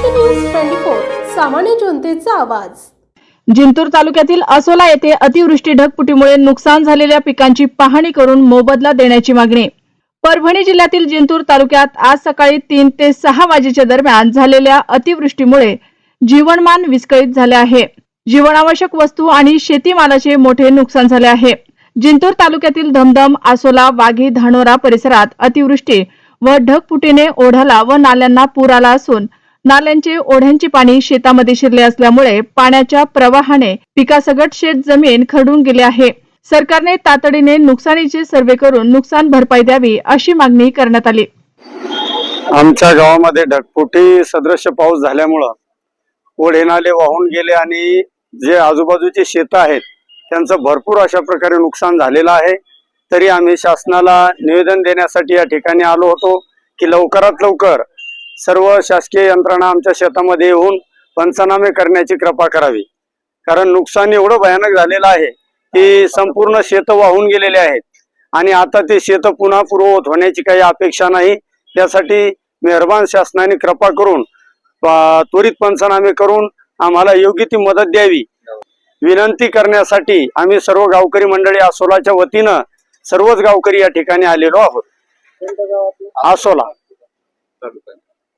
Maharashtra news 24 सामान्य जनतेचा आवाज। जिंतूर तालुक्यातील असोला येथे अतिवृष्टी ढगफुटीमुळे नुकसान झालेल्या पिकांची पाहणी करून मोबदला देण्याची मागणी। परभणी जिल्ह्यातील जिंतूर तालुक्यात आज सकाळी 3 ते 6 वाजेच्या दरम्यान झालेल्या अतिवृष्टीमुळे जीवनमान विस्कळीत झाले आहे। जीवनावश्यक वस्तू आणि शेतीमालाचे मोठे नुकसान झाले आहे। जिंतूर तालुक्यातील धमधम, आसोला, वाघी, धानोरा परिसरात अतिवृष्टी व ढगफुटीने ओढ्याला व नाल्यांना पूर आला असून नाल्यांचे ओढ्यांचे पाणी शेतामध्ये शिरले असल्यामुळे पाण्याच्या प्रवाहाने पिकासकट शेत जमीन खरडून गेले आहे। सरकारने तातडीने नुकसानीचे सर्वे करून नुकसान भरपाई द्यावी अशी मागणी करण्यात आली। आमच्या गावामध्ये ढगफुटी सदृश्य पाऊस झाल्यामुळे ओढे नाले वाहून गेले आणि जे आजूबाजूचे शेत आहेत त्यांचं भरपूर अशा प्रकारे नुकसान झालेलं आहे। तरी आम्ही शासनाला निवेदन देण्यासाठी या ठिकाणी आलो होतो की लवकरात लवकर सर्व शासकीय यंत्रणा आमच्या शेतामध्ये येऊन पंचनामे करण्याची कृपा करावी। कारण नुकसान एवढं भयानक झालेलं आहे की संपूर्ण शेत वाहून गेलेले आहेत आणि आता ते शेत पुन्हा पूर्ववत होण्याची काही अपेक्षा नाही। त्यासाठी मेहरबान शासनाने कृपा करून त्वरित पंचनामे करून आम्हाला योग्य ती मदत द्यावी विनंती करण्यासाठी आम्ही सर्व गावकरी मंडळी आसोलाच्या वतीनं सर्वच गावकरी या ठिकाणी आलेलो आहोत। आसोला